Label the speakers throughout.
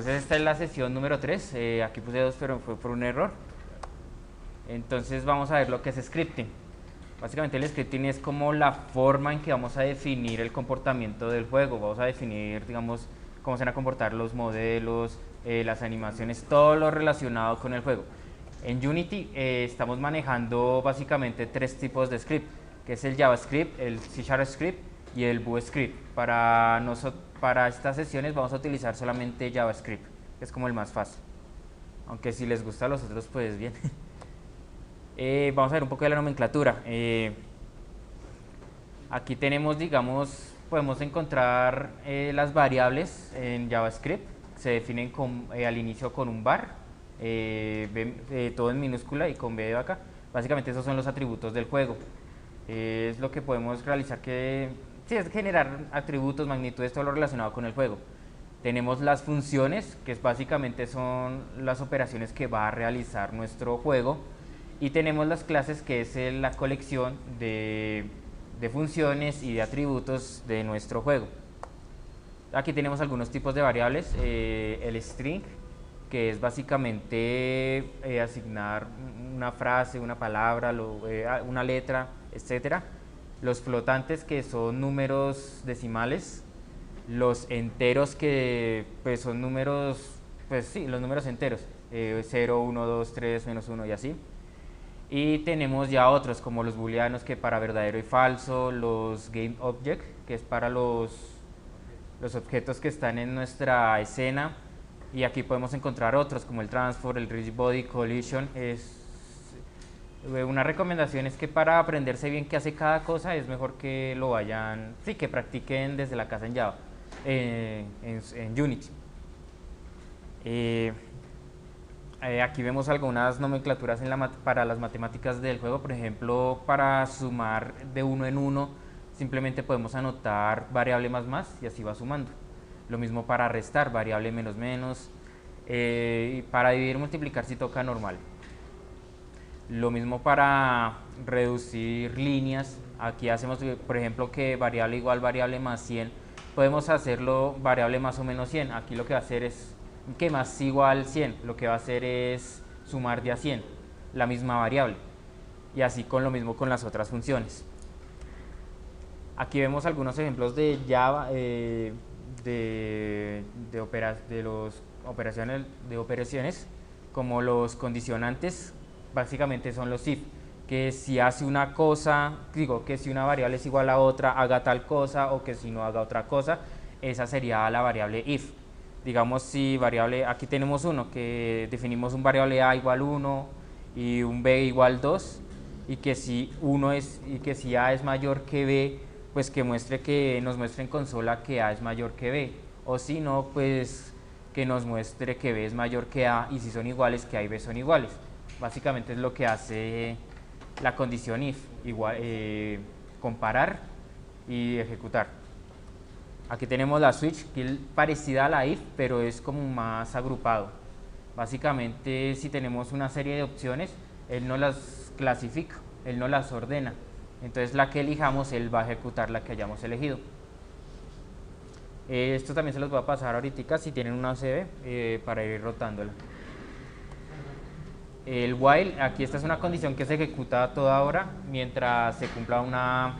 Speaker 1: entonces esta es la sesión número 3. Aquí puse 2 pero fue por un error. Entonces vamos a ver lo que es scripting. Básicamente el scripting es como la forma en que vamos a definir el comportamiento del juego. Vamos a definir, digamos, cómo se van a comportar los modelos, las animaciones, todo lo relacionado con el juego. En Unity estamos manejando básicamente 3 tipos de script, que es el JavaScript, el C# script y el Vue script. Para estas sesiones vamos a utilizar solamente JavaScript, que es como el más fácil. Aunque si les gusta los otros, pues bien. Vamos a ver un poco de la nomenclatura. Aquí tenemos, digamos, podemos encontrar las variables en JavaScript. Se definen al inicio con un var, todo en minúscula y con b de vaca. Básicamente esos son los atributos del juego. Es lo que podemos realizar, que sí, es generar atributos, magnitudes, todo lo relacionado con el juego. Tenemos las funciones, que básicamente son las operaciones que va a realizar nuestro juego. Y tenemos las clases, que es la colección de funciones y de atributos de nuestro juego. Aquí tenemos algunos tipos de variables. El string, que es básicamente asignar una frase, una palabra, una letra, etc. Los flotantes, que son números decimales. Los enteros, que pues son números, pues sí, los números enteros, 0, 1, 2, 3, menos 1 y así. Y tenemos ya otros como los booleanos, que para verdadero y falso, los game object, que es para los objetos que están en nuestra escena, y aquí podemos encontrar otros como el transform, el rigid body, collision. Una recomendación es que para aprenderse bien qué hace cada cosa es mejor que lo vayan, sí, que practiquen desde la casa en Java, en Unity. Aquí vemos algunas nomenclaturas para las matemáticas del juego. Por ejemplo, para sumar de uno en uno, simplemente podemos anotar variable más y así va sumando. Lo mismo para restar, variable menos. Y para dividir y multiplicar si toca normal. Lo mismo para reducir líneas. Aquí hacemos, por ejemplo, que variable igual variable más 100. Podemos hacerlo variable más o menos 100. Aquí lo que va a hacer es que más igual 100, lo que va a hacer es sumar de a 100 la misma variable, y así con lo mismo con las otras funciones. Aquí vemos algunos ejemplos de Java, de operaciones, como los condicionantes. Básicamente son los if, que si hace una cosa, que si una variable es igual a otra, haga tal cosa, o que si no haga otra cosa. Esa sería la variable if. Digamos, si variable, aquí tenemos uno, que definimos un variable a igual 1 y un b igual 2, y que si a es mayor que b, pues que nos muestre en consola que a es mayor que b, o si no, pues que nos muestre que b es mayor que a, y si son iguales, que a y b son iguales. Básicamente es lo que hace la condición if, comparar y ejecutar. Aquí tenemos la switch, que es parecida a la if, pero es como más agrupado. Básicamente, si tenemos una serie de opciones, él no las clasifica, él no las ordena. Entonces la que elijamos, él va a ejecutar la que hayamos elegido. Esto también se los voy a pasar ahorita si tienen una OCB, para ir rotándola. El while, aquí esta es una condición que se ejecuta a toda hora mientras se cumpla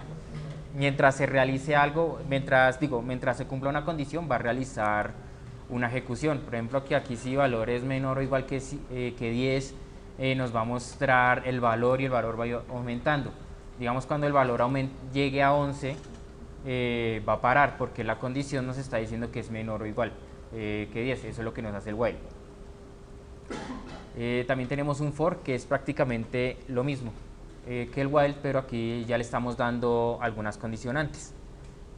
Speaker 1: mientras se realice algo, mientras se cumpla una condición, va a realizar una ejecución. Por ejemplo, aquí si valor es menor o igual que 10, nos va a mostrar el valor, y el valor va a ir aumentando. Digamos, cuando el valor llegue a 11, va a parar, porque la condición nos está diciendo que es menor o igual que 10. Eso es lo que nos hace el while. También tenemos un for, que es prácticamente lo mismo que el while, pero aquí ya le estamos dando algunas condicionantes,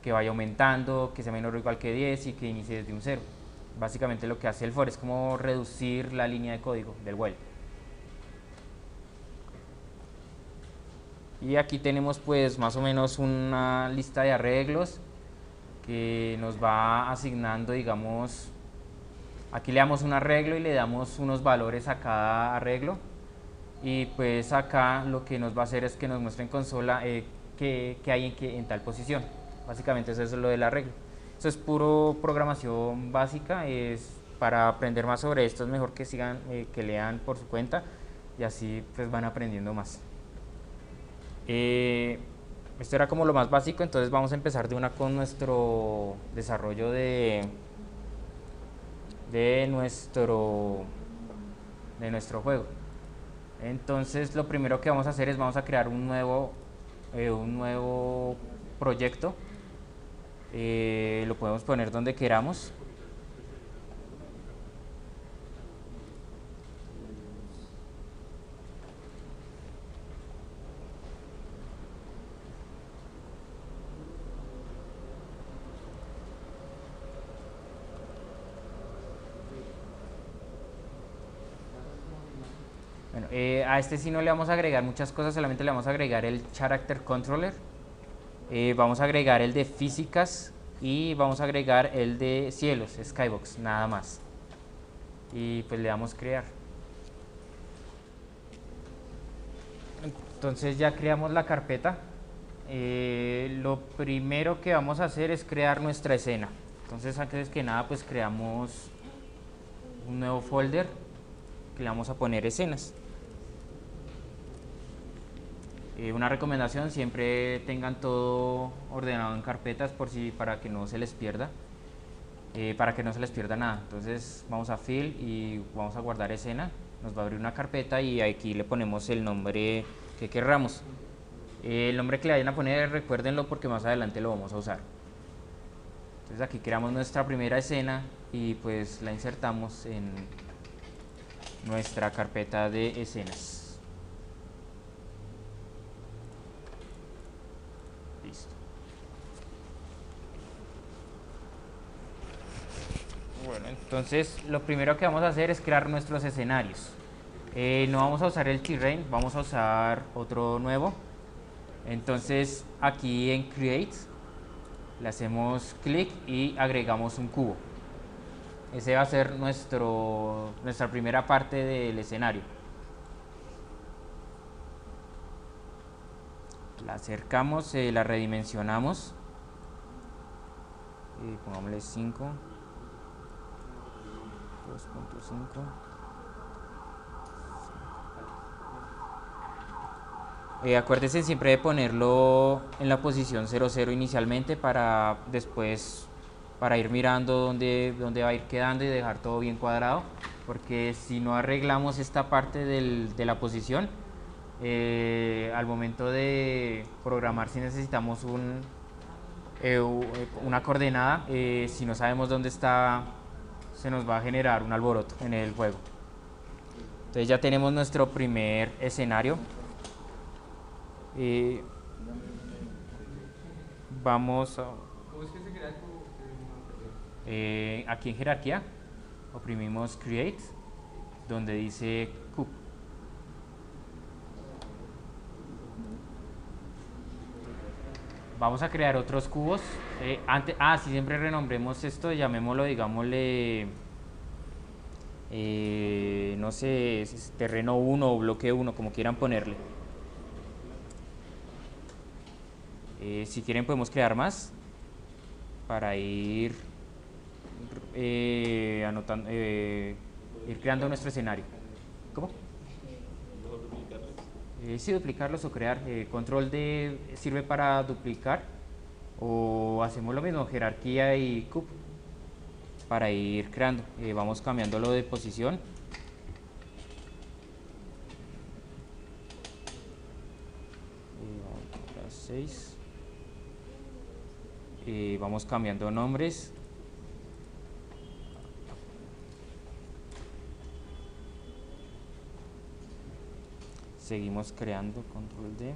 Speaker 1: que vaya aumentando, que sea menor o igual que 10 y que inicie desde un 0. Básicamente lo que hace el for es como reducir la línea de código del while. Y aquí tenemos pues más o menos una lista de arreglos que nos va asignando, digamos, aquí le damos un arreglo y le damos unos valores a cada arreglo. Y pues acá lo que nos va a hacer es que nos muestre en consola qué hay en tal posición. Básicamente eso es lo del arreglo. Eso es puro programación básica, es para aprender más sobre esto es mejor que sigan, que lean por su cuenta y así pues van aprendiendo más. Eh, Esto era como lo más básico, entonces vamos a empezar de una con nuestro desarrollo de nuestro, de nuestro juego. Entonces lo primero que vamos a hacer es vamos a crear un nuevo proyecto. Lo podemos poner donde queramos. Bueno, a este sí no le vamos a agregar muchas cosas, solamente le vamos a agregar el Character Controller. Vamos a agregar el de físicas y vamos a agregar el de cielos, Skybox, nada más. Y pues le damos crear. Entonces ya creamos la carpeta. Lo primero que vamos a hacer es crear nuestra escena. Entonces antes que nada pues creamos un nuevo folder que le vamos a poner escenas. Una recomendación, siempre tengan todo ordenado en carpetas para que no se les pierda. Para que no se les pierda nada. Entonces vamos a Fill y vamos a guardar escena. Nos va a abrir una carpeta y aquí le ponemos el nombre que querramos. El nombre que le vayan a poner, recuérdenlo porque más adelante lo vamos a usar. Entonces aquí creamos nuestra primera escena y pues la insertamos en nuestra carpeta de escenas. Listo. Bueno, entonces lo primero que vamos a hacer es crear nuestros escenarios. No vamos a usar el terrain, vamos a usar otro nuevo. Entonces aquí en Create le hacemos clic y agregamos un cubo. Ese va a ser nuestra primera parte del escenario. La acercamos, la redimensionamos. Pongámosle 5, 2.5. Acuérdense siempre de ponerlo en la posición 00 inicialmente para después ir mirando dónde va a ir quedando y dejar todo bien cuadrado, porque si no arreglamos esta parte de la posición, al momento de programar, si necesitamos una coordenada, si no sabemos dónde está, se nos va a generar un alboroto en el juego. Entonces ya tenemos nuestro primer escenario. Vamos a,
Speaker 2: ¿Cómo es que se crea
Speaker 1: aquí en jerarquía oprimimos Create, donde dice Cube. Vamos a crear otros cubos. Si siempre renombremos esto, llamémoslo, digámosle, no sé, terreno 1 o bloque 1, como quieran ponerle. Si quieren podemos crear más para ir anotando, ir creando nuestro escenario. ¿Cómo? Sí, duplicarlos o crear. Control D sirve para duplicar, o hacemos lo mismo, jerarquía y cube, para ir creando. Vamos cambiándolo de posición. Las 6. Vamos cambiando nombres. Seguimos creando, control D.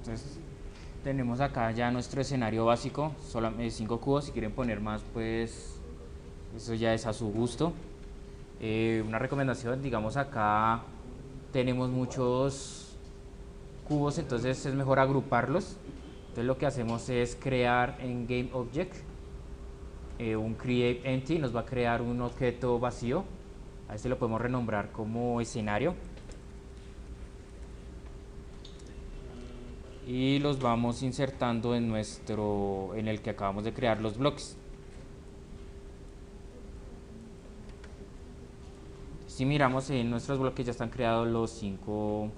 Speaker 1: Entonces tenemos acá ya nuestro escenario básico, solamente 5 cubos. Si quieren poner más, pues eso ya es a su gusto. Una recomendación, digamos, acá tenemos muchos cubos, entonces es mejor agruparlos. Entonces lo que hacemos es crear en GameObject un createEmpty, nos va a crear un objeto vacío. A este lo podemos renombrar como escenario. Y los vamos insertando en el que acabamos de crear los bloques. Si miramos en nuestros bloques ya están creados los cinco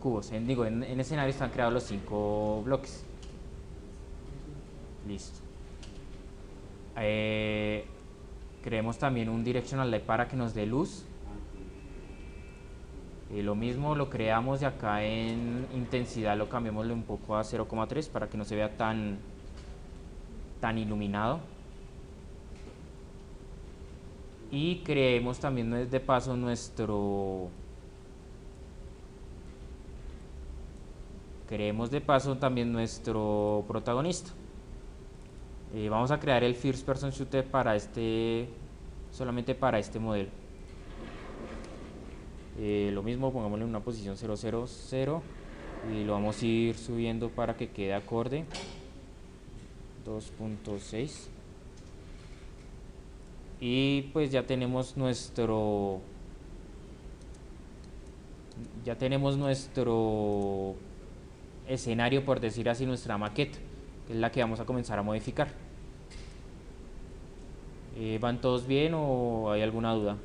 Speaker 1: cubos. En escenario están creados los 5 bloques. Listo. Creemos también un directional light para que nos dé luz. Lo mismo lo creamos y acá en intensidad lo cambiémosle un poco a 0,3 para que no se vea tan iluminado. Y creemos también de paso nuestro protagonista. Vamos a crear el First Person Shooter solamente para este modelo. Lo mismo, pongámosle en una posición 000 y lo vamos a ir subiendo para que quede acorde. 2.6 y pues ya tenemos nuestro escenario, por decir así, nuestra maqueta, que es la que vamos a comenzar a modificar. ¿Van todos bien o hay alguna duda?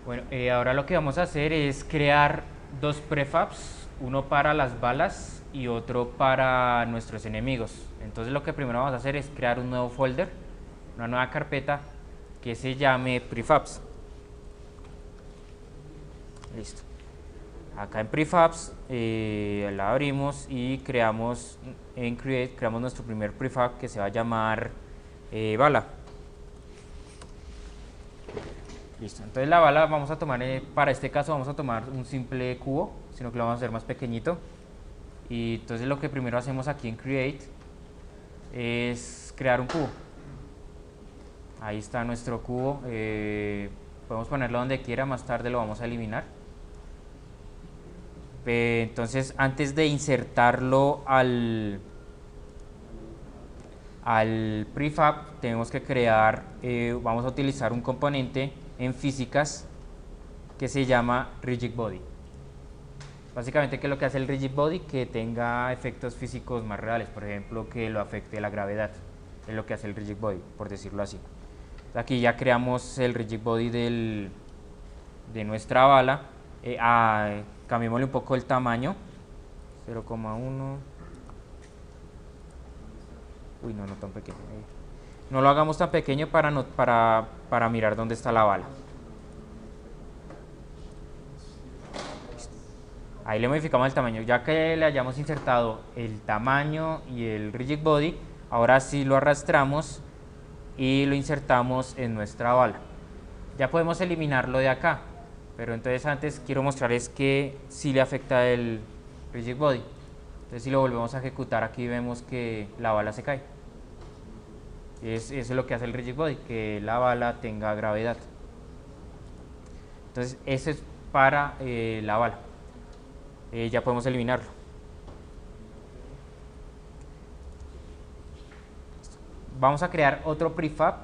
Speaker 1: Bueno, ahora lo que vamos a hacer es crear 2 prefabs, uno para las balas y otro para nuestros enemigos. Entonces lo que primero vamos a hacer es crear un nuevo folder, una nueva carpeta que se llame prefabs. Listo. Acá en prefabs la abrimos y creamos en create, creamos nuestro primer prefab que se va a llamar bala. Listo, entonces la bala vamos a tomar, para este caso vamos a tomar un simple cubo, sino que lo vamos a hacer más pequeñito. Y entonces lo que primero hacemos aquí en Create es crear un cubo. Ahí está nuestro cubo, podemos ponerlo donde quiera, más tarde lo vamos a eliminar. Entonces antes de insertarlo al prefab tenemos que crear, vamos a utilizar un componente en físicas que se llama Rigid Body. Básicamente, ¿qué es lo que hace el Rigid Body? Que tenga efectos físicos más reales, por ejemplo, que lo afecte la gravedad. Es lo que hace el Rigid Body, por decirlo así. Aquí ya creamos el Rigid Body de nuestra bala. Cambiémosle un poco el tamaño, 0,1. Uy, no tan pequeño. No lo hagamos tan pequeño para mirar dónde está la bala. Ahí le modificamos el tamaño. Ya que le hayamos insertado el tamaño y el Rigid Body, ahora sí lo arrastramos y lo insertamos en nuestra bala. Ya podemos eliminarlo de acá, pero entonces antes quiero mostrarles que sí le afecta el Rigid Body. Entonces si lo volvemos a ejecutar, aquí vemos que la bala se cae. Eso es lo que hace el Rigid Body, que la bala tenga gravedad. Entonces eso es para la bala. Ya podemos eliminarlo. Vamos a crear otro prefab,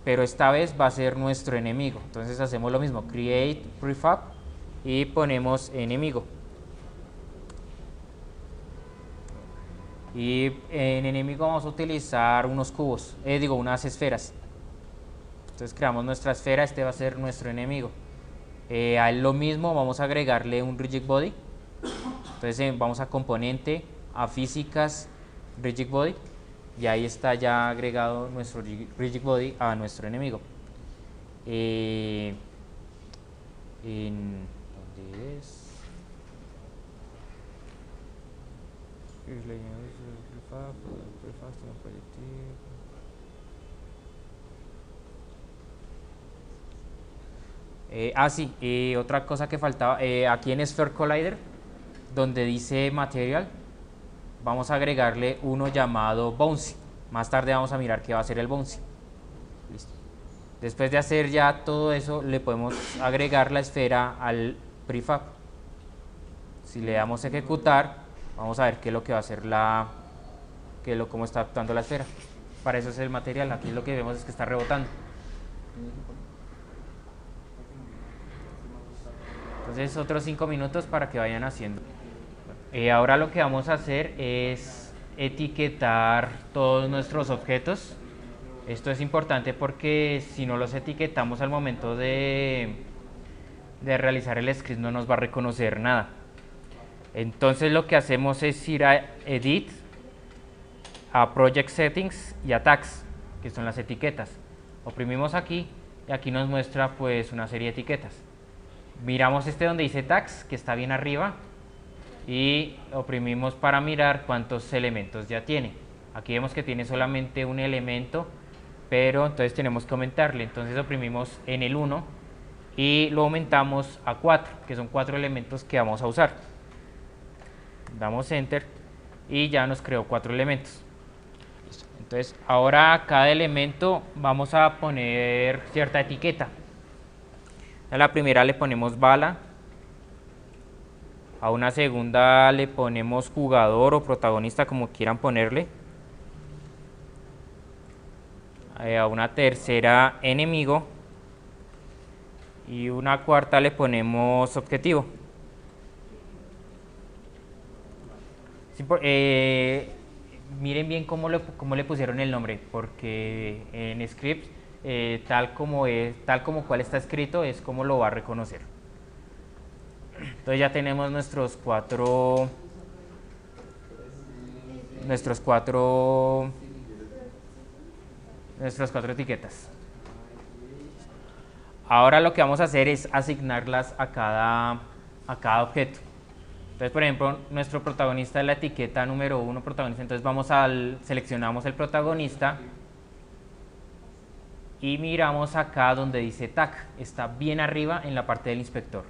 Speaker 1: pero esta vez va a ser nuestro enemigo. Entonces hacemos lo mismo, create prefab y ponemos enemigo. Y en enemigo vamos a utilizar unos cubos, unas esferas. Entonces creamos nuestra esfera, este va a ser nuestro enemigo. A él lo mismo, vamos a agregarle un Rigid Body. Entonces vamos a componente, a físicas, Rigid Body, y ahí está ya agregado nuestro Rigid Body a nuestro enemigo. ¿Dónde es? Sí, otra cosa que faltaba, aquí en Sphere Collider, donde dice Material, vamos a agregarle uno llamado Bouncy. Más tarde vamos a mirar qué va a ser el Bouncy. Listo. Después de hacer ya todo eso, le podemos agregar la esfera al prefab. Si le damos ejecutar, vamos a ver qué es lo que va a hacer cómo está actuando la esfera. Para eso es el material. Aquí lo que vemos es que está rebotando. Entonces otros 5 minutos para que vayan haciendo. Ahora lo que vamos a hacer es etiquetar todos nuestros objetos. Esto es importante porque si no los etiquetamos al momento de realizar el script no nos va a reconocer nada. Entonces lo que hacemos es ir a Edit, a Project Settings y a Tags, que son las etiquetas. Oprimimos aquí y aquí nos muestra pues una serie de etiquetas. Miramos donde dice Tags, que está bien arriba, y oprimimos para mirar cuántos elementos ya tiene. Aquí vemos que tiene solamente un elemento, pero entonces tenemos que aumentarle. Entonces oprimimos en el 1 y lo aumentamos a 4, que son 4 elementos que vamos a usar. Damos Enter y ya nos creó 4 elementos. Entonces ahora a cada elemento vamos a poner cierta etiqueta. A la primera le ponemos bala, a una segunda le ponemos jugador o protagonista, como quieran ponerle, a una tercera enemigo y una cuarta le ponemos objetivo. Miren bien cómo le pusieron el nombre, porque en script tal como cual está escrito es como lo va a reconocer. Entonces ya tenemos nuestras cuatro etiquetas. Ahora lo que vamos a hacer es asignarlas a cada objeto. Entonces, por ejemplo, nuestro protagonista es la etiqueta número 1, protagonista. Entonces seleccionamos el protagonista y miramos acá donde dice tag. Está bien arriba en la parte del inspector.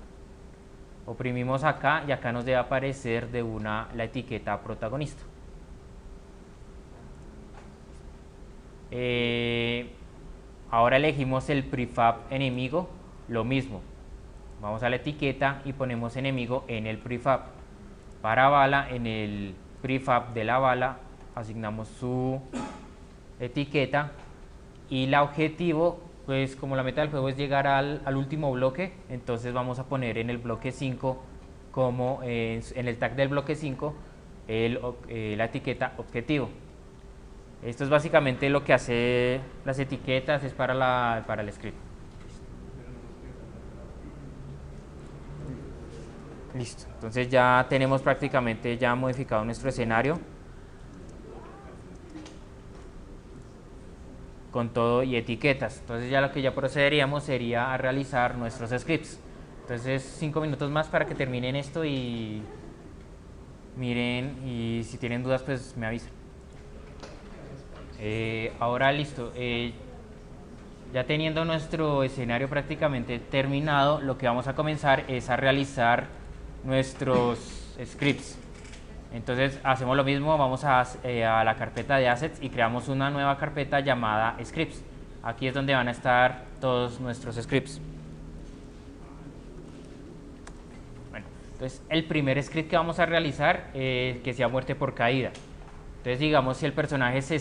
Speaker 1: Oprimimos acá y acá nos debe aparecer la etiqueta protagonista. Ahora elegimos el prefab enemigo, lo mismo. Vamos a la etiqueta y ponemos enemigo en el prefab. Para bala, en el prefab de la bala, asignamos su etiqueta. Y la objetivo, pues como la meta del juego es llegar al último bloque, entonces vamos a poner en el bloque 5, como en el tag del bloque 5, la etiqueta objetivo. Esto es básicamente lo que hace las etiquetas, es para el script. Listo, entonces ya tenemos prácticamente ya modificado nuestro escenario con todo y etiquetas. Entonces ya lo que ya procederíamos sería a realizar nuestros scripts. Entonces 5 minutos más para que terminen esto y miren, y si tienen dudas pues me avisan. Ahora listo, ya teniendo nuestro escenario prácticamente terminado, lo que vamos a comenzar es a realizar nuestros scripts. Entonces hacemos lo mismo, vamos a la carpeta de assets y creamos una nueva carpeta llamada scripts. Aquí es donde van a estar todos nuestros scripts. Bueno, entonces el primer script que vamos a realizar es que sea muerte por caída. Entonces digamos si el personaje se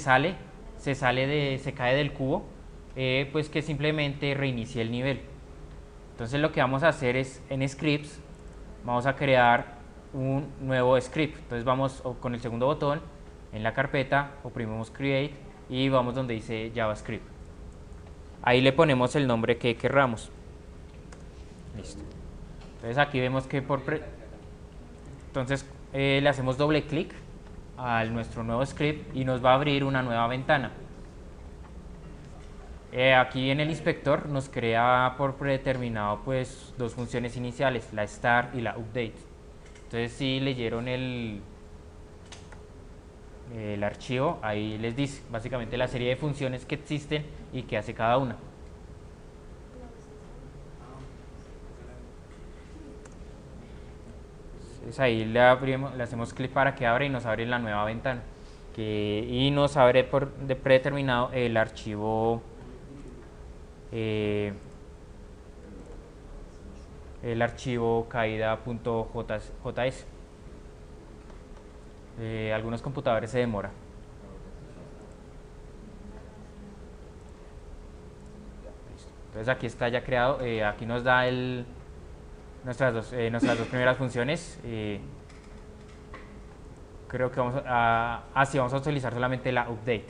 Speaker 1: cae del cubo, pues que simplemente reinicie el nivel. Entonces lo que vamos a hacer es en scripts vamos a crear un nuevo script. Entonces vamos con el segundo botón en la carpeta, oprimimos create y vamos donde dice JavaScript. Ahí le ponemos el nombre que querramos. Listo. Entonces aquí vemos que entonces le hacemos doble clic a nuestro nuevo script y nos va a abrir una nueva ventana. Aquí en el inspector nos crea por predeterminado pues dos funciones iniciales, la start y la update. Entonces si leyeron el archivo, ahí les dice básicamente la serie de funciones que existen y qué hace cada una. Entonces ahí le hacemos clic para que abra y nos abre la nueva ventana. Y nos abre por predeterminado el archivo caída.js. Algunos computadores se demora. Entonces aquí está ya creado, aquí nos da nuestras dos primeras funciones. Creo que vamos a utilizar solamente la update.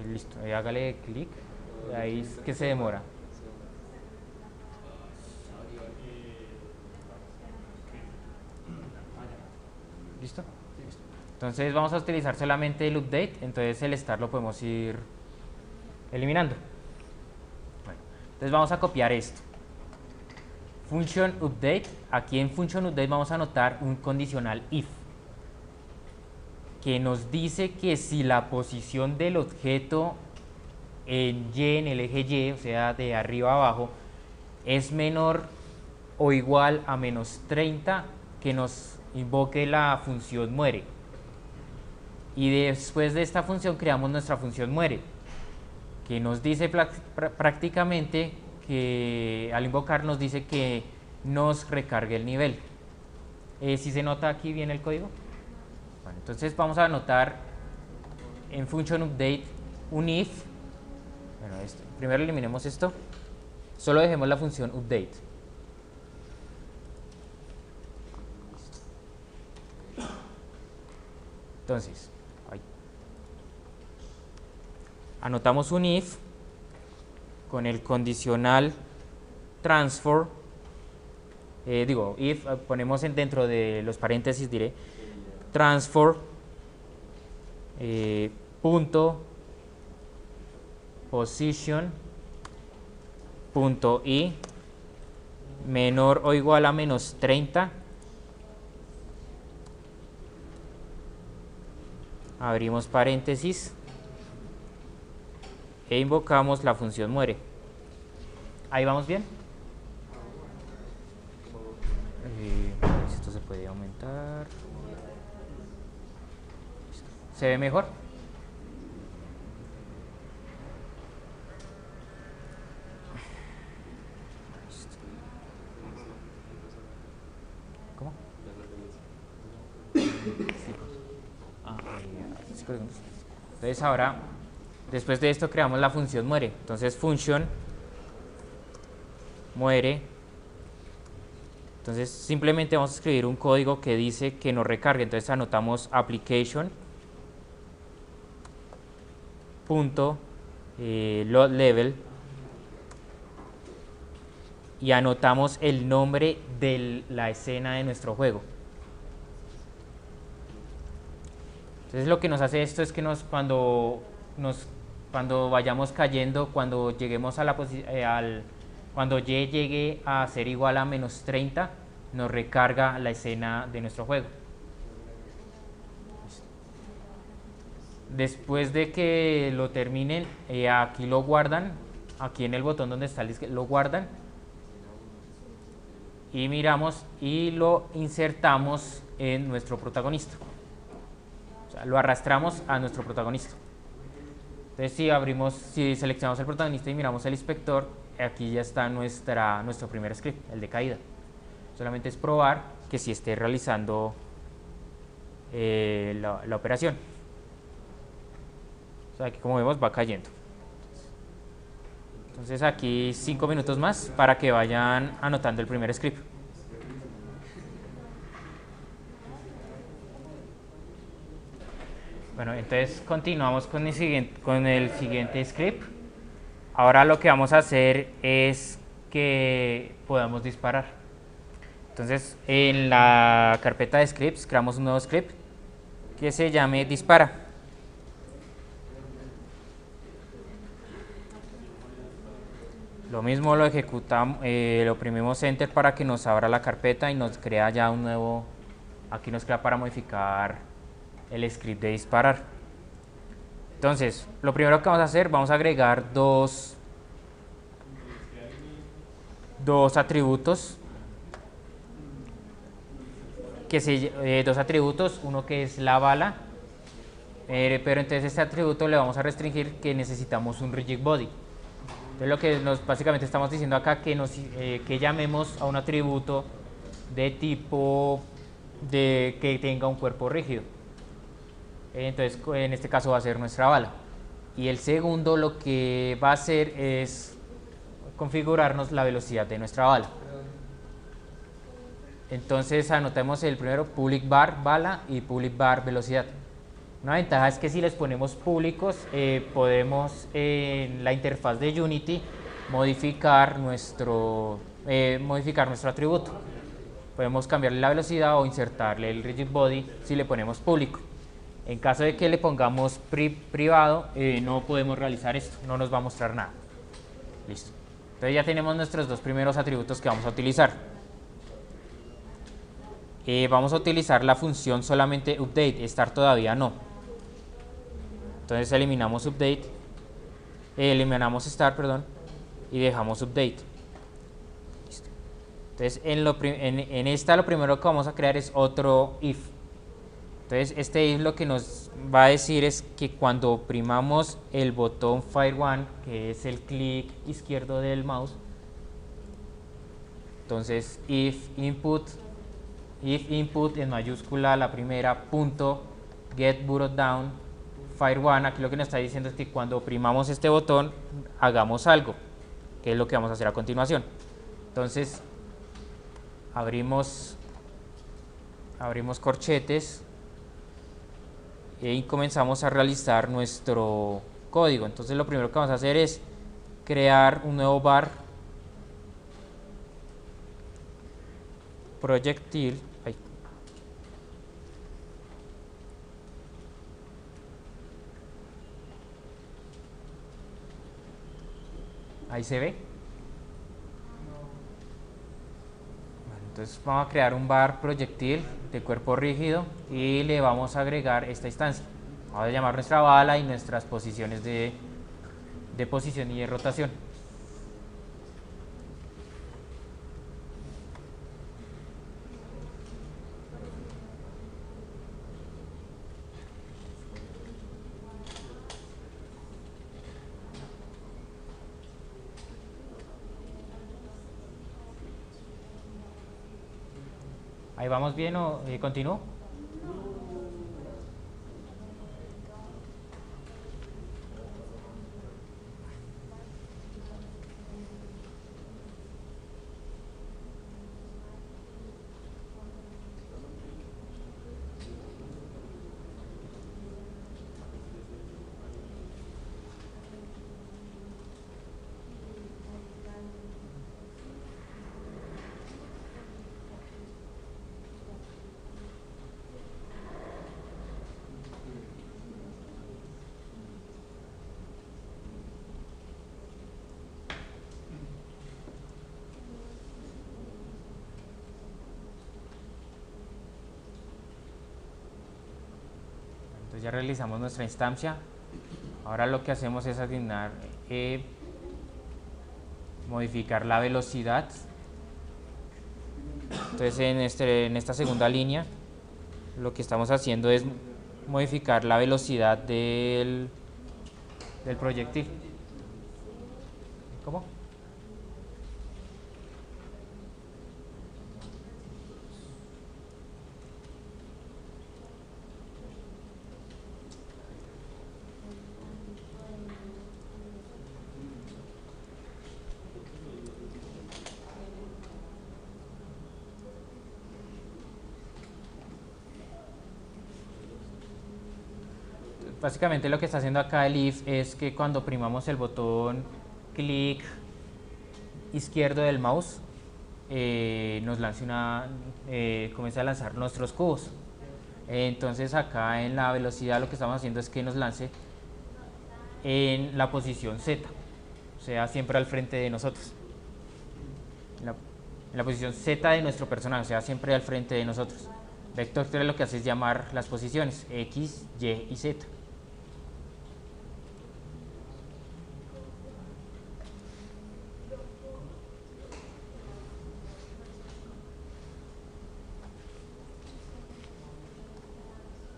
Speaker 1: Listo, hágale clic, ahí es que se demora. ¿Listo? Entonces vamos a utilizar solamente el update, entonces el start lo podemos ir eliminando. Bueno, entonces vamos a copiar esto. Function update, aquí en function update vamos a anotar un condicional if que nos dice que si la posición del objeto en el eje Y, o sea de arriba a abajo, es menor o igual a menos 30, que nos invoque la función muere. Y después de esta función creamos nuestra función muere, que nos dice prácticamente que al invocar nos dice que nos recargue el nivel. ¿Sí se nota aquí bien el código? Bueno, entonces vamos a anotar en function update un if. Bueno, primero eliminemos esto, solo dejemos la función update. Entonces anotamos un if con el condicional transfer, if, ponemos dentro de los paréntesis, diré transfer punto position punto i menor o igual a menos 30, abrimos paréntesis e invocamos la función muere. ¿Ahí vamos bien? Esto se puede aumentar. ¿Se ve mejor? ¿Cómo? Entonces ahora, después de esto creamos la función muere. Entonces function muere. Entonces simplemente vamos a escribir un código que dice que nos recargue. Entonces anotamos application punto load level y anotamos el nombre de la escena de nuestro juego. Entonces lo que nos hace esto es que cuando vayamos cayendo, cuando lleguemos a la cuando y llegue a ser igual a menos 30, nos recarga la escena de nuestro juego. Después de que lo terminen, aquí lo guardan, aquí en el botón donde está lo guardan y miramos y lo insertamos en nuestro protagonista. O sea, lo arrastramos a nuestro protagonista. Entonces si seleccionamos el protagonista y miramos el inspector, aquí ya está nuestro primer script, el de caída. Solamente es probar que sí esté realizando la operación. O sea, aquí como vemos va cayendo. Entonces aquí 5 minutos más para que vayan anotando el primer script. Bueno, entonces continuamos con el siguiente script. Ahora lo que vamos a hacer es que podamos disparar. Entonces en la carpeta de scripts creamos un nuevo script que se llame dispara. Lo mismo lo ejecutamos, lo oprimimos enter para que nos abra la carpeta y nos crea ya un nuevo, aquí nos crea para modificar el script de disparar. Entonces, lo primero que vamos a hacer, vamos a agregar dos atributos, dos atributos, uno que es la bala, pero entonces este atributo le vamos a restringir que necesitamos un rigid body. Entonces lo que básicamente estamos diciendo acá que llamemos a un atributo de tipo que tenga un cuerpo rígido. Entonces en este caso va a ser nuestra bala. Y el segundo lo que va a hacer es configurarnos la velocidad de nuestra bala. Entonces anotemos el primero, public var bala y public var velocidad. Una ventaja es que si les ponemos públicos, podemos en la interfaz de Unity modificar nuestro atributo. Podemos cambiarle la velocidad o insertarle el rigid body si le ponemos público. En caso de que le pongamos privado, no podemos realizar esto, no nos va a mostrar nada. Listo. Entonces ya tenemos nuestros dos primeros atributos que vamos a utilizar. Vamos a utilizar la función solamente update, start todavía no. Entonces eliminamos update, eliminamos start, perdón, y dejamos update. Listo. Entonces en esta lo primero que vamos a crear es otro if. Entonces este if lo que nos va a decir es que cuando oprimamos el botón Fire One, que es el clic izquierdo del mouse, entonces if input en mayúscula la primera punto get button down Fire One, aquí lo que nos está diciendo es que cuando oprimamos este botón hagamos algo, que es lo que vamos a hacer a continuación. Entonces abrimos corchetes y comenzamos a realizar nuestro código. Entonces lo primero que vamos a hacer es crear un nuevo var projectile. Ahí se ve. Bueno, entonces vamos a crear un var proyectil de cuerpo rígido y le vamos a agregar esta instancia. Vamos a llamar nuestra bala y nuestras posiciones de posición y de rotación. ¿Ahí vamos bien o continúo? Entonces ya realizamos nuestra instancia. Ahora lo que hacemos es asignar, modificar la velocidad. Entonces en esta segunda línea lo que estamos haciendo es modificar la velocidad del proyectil. ¿Cómo? Básicamente lo que está haciendo acá el if es que cuando oprimamos el botón clic izquierdo del mouse, nos lance comienza a lanzar nuestros cubos. Entonces acá en la velocidad lo que estamos haciendo es que nos lance en la posición Z, o sea, siempre al frente de nosotros. En la posición Z de nuestro personaje, o sea, siempre al frente de nosotros. Vector 3 lo que hace es llamar las posiciones X, Y y Z.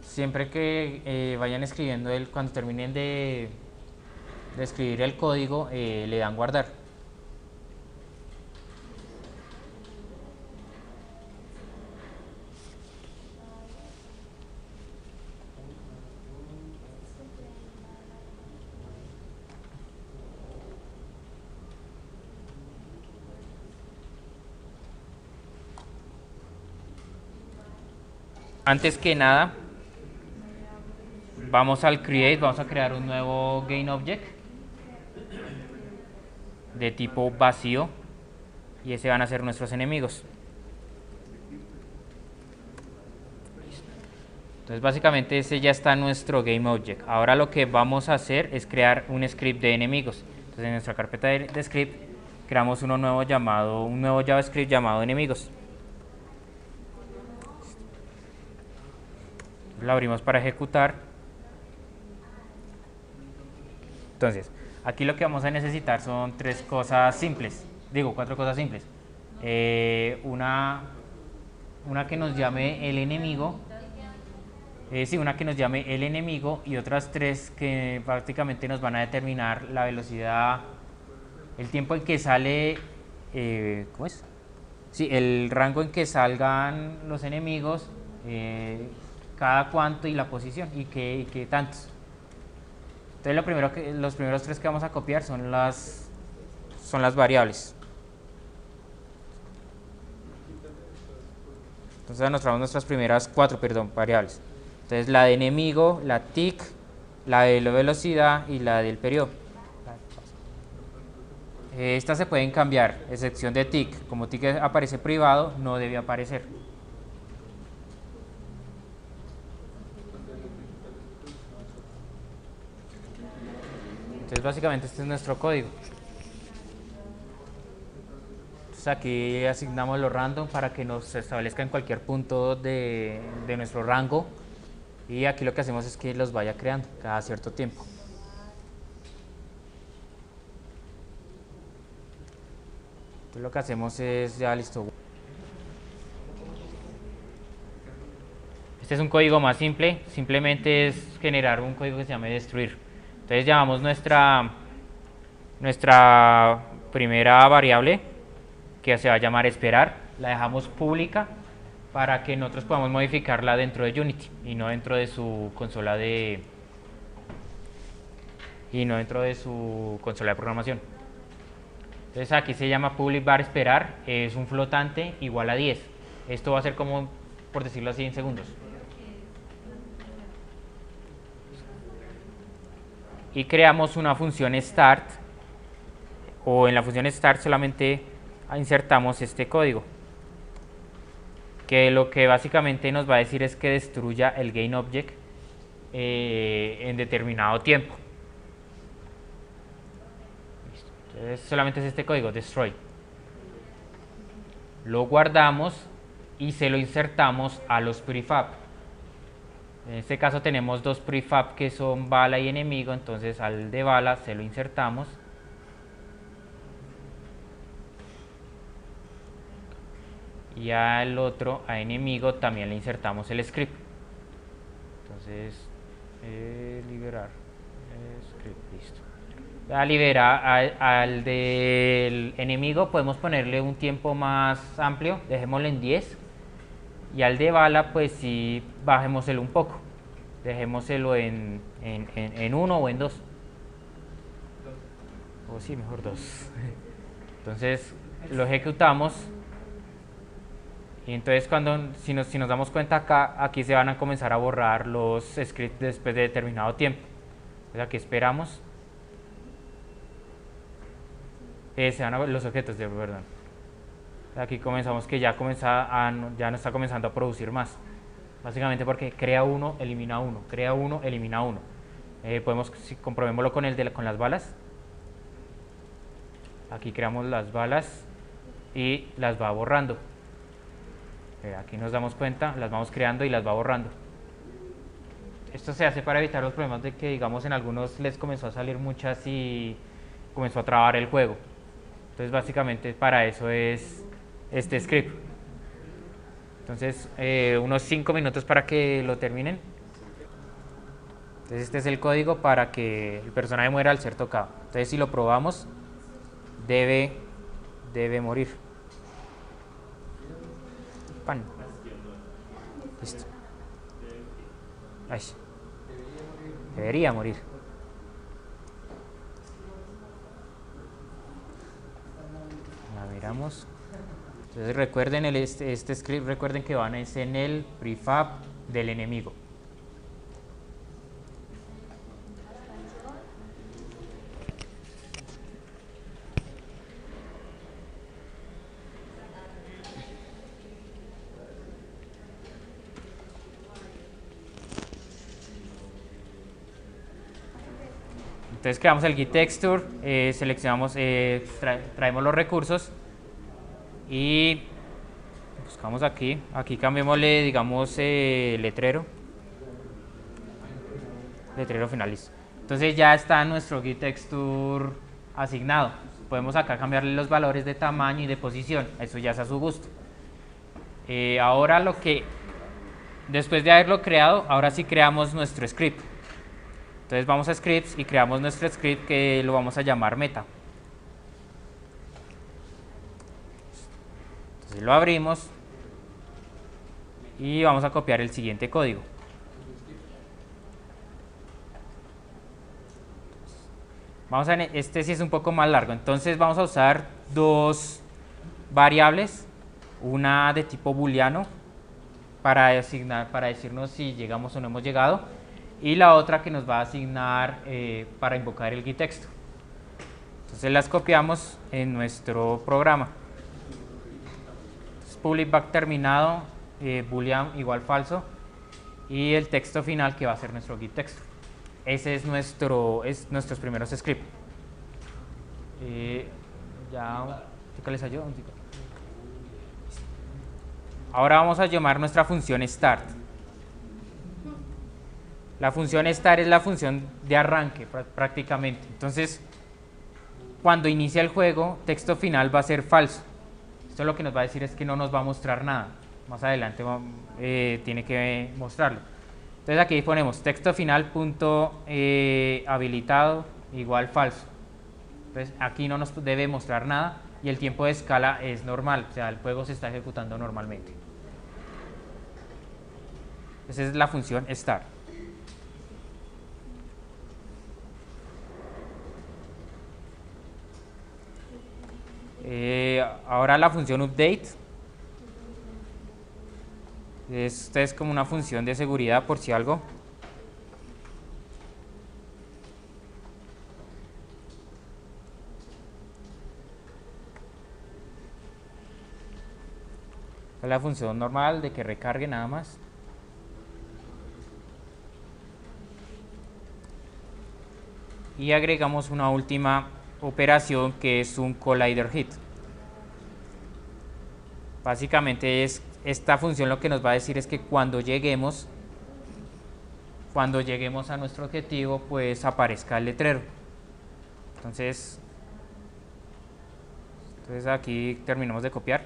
Speaker 1: Siempre que vayan escribiendo, cuando terminen de escribir el código, le dan guardar. Antes que nada, vamos al create, vamos a crear un nuevo GainObject de tipo vacío y ese van a ser nuestros enemigos. Entonces básicamente ese ya está nuestro GameObject. Ahora lo que vamos a hacer es crear un script de enemigos. Entonces en nuestra carpeta de script creamos un nuevo JavaScript llamado enemigos. Lo abrimos para ejecutar. Entonces, aquí lo que vamos a necesitar son cuatro cosas simples. Una que nos llame el enemigo. Una que nos llame el enemigo y otras tres que prácticamente nos van a determinar la velocidad, el tiempo en que sale, ¿cómo es? Sí, el rango en que salgan los enemigos, cada cuánto y la posición y qué tantos. Entonces los primeros tres que vamos a copiar son las variables. Entonces nos traemos nuestras primeras variables. Entonces la de enemigo, la tick, la de la velocidad y la del periodo. Estas se pueden cambiar, excepción de tick. Como tick aparece privado, no debe aparecer. Entonces básicamente este es nuestro código. Entonces aquí asignamos los random para que nos establezca en cualquier punto de nuestro rango. Y aquí lo que hacemos es que los vaya creando cada cierto tiempo. Entonces lo que hacemos es, ya listo. Este es un código más simple, simplemente es generar un código que se llame destruir. Entonces llamamos nuestra primera variable, que se va a llamar esperar, la dejamos pública para que nosotros podamos modificarla dentro de Unity y no dentro de su consola de programación. Entonces aquí se llama public var esperar, es un flotante igual a 10. Esto va a ser como, por decirlo así, en segundos. Y creamos una función start, o en la función start solamente insertamos este código, que lo que básicamente nos va a decir es que destruya el GainObject en determinado tiempo. Entonces solamente es este código, destroy. Lo guardamos y se lo insertamos a los prefab. En este caso tenemos dos prefab que son bala y enemigo, entonces al de bala se lo insertamos. Y al otro, a enemigo, también le insertamos el script. Entonces, liberar script, listo. A liberar al del enemigo podemos ponerle un tiempo más amplio, dejémoslo en 10. Y al de bala, pues sí, bajémoselo un poco. Dejémoselo en 1 o en 2. O sí, mejor 2. Entonces, lo ejecutamos. Y entonces si nos damos cuenta acá, aquí se van a comenzar a borrar los scripts después de determinado tiempo. Entonces aquí esperamos. Se van a ver los objetos, perdón. Aquí comenzamos que ya no está comenzando a producir más. Básicamente porque crea uno, elimina uno, crea uno, elimina uno. Comprobémoslo con las balas. Aquí creamos las balas y las va borrando. Aquí nos damos cuenta, las vamos creando y las va borrando. Esto se hace para evitar los problemas de que, digamos, en algunos les comenzó a salir muchas y comenzó a trabar el juego. Entonces, básicamente para eso es este script. Entonces, unos 5 minutos para que lo terminen. Entonces, este es el código para que el personaje muera al ser tocado. Entonces, si lo probamos, debe morir. Pan. Listo. Ay. Debería morir. La miramos. Entonces recuerden este script, recuerden que van es en el prefab del enemigo. Entonces creamos el git texture, seleccionamos, traemos los recursos y buscamos aquí cambiémosle, digamos, letrero final, listo. Entonces ya está nuestro git texture asignado. Podemos acá cambiarle los valores de tamaño y de posición, eso ya es a su gusto. Ahora después de haberlo creado, ahora sí creamos nuestro script. Entonces vamos a scripts y creamos nuestro script que lo vamos a llamar meta. Entonces lo abrimos y vamos a copiar el siguiente código. Este sí es un poco más largo, entonces vamos a usar dos variables, una de tipo booleano para decirnos si llegamos o no hemos llegado, y la otra que nos va a asignar para invocar el getTexto. Entonces las copiamos en nuestro programa. Entonces, public back terminado, boolean igual falso, y el texto final que va a ser nuestro getTexto. Ese es nuestros primeros scripts. ¿Qué les ayudo? Ahora vamos a llamar nuestra función start. La función start es la función de arranque prácticamente. Entonces, cuando inicia el juego, texto final va a ser falso. Esto lo que nos va a decir es que no nos va a mostrar nada. Más adelante tiene que mostrarlo. Entonces aquí ponemos texto final punto habilitado igual falso. Entonces aquí no nos debe mostrar nada y el tiempo de escala es normal, o sea, el juego se está ejecutando normalmente. Esa es la función start. Ahora la función update. Esta es como una función de seguridad por si algo. Es la función normal de que recargue nada más. Y agregamos una última operación que es un collider hit. Básicamente esta función lo que nos va a decir es que cuando lleguemos a nuestro objetivo, pues aparezca el letrero. Entonces aquí terminamos de copiar.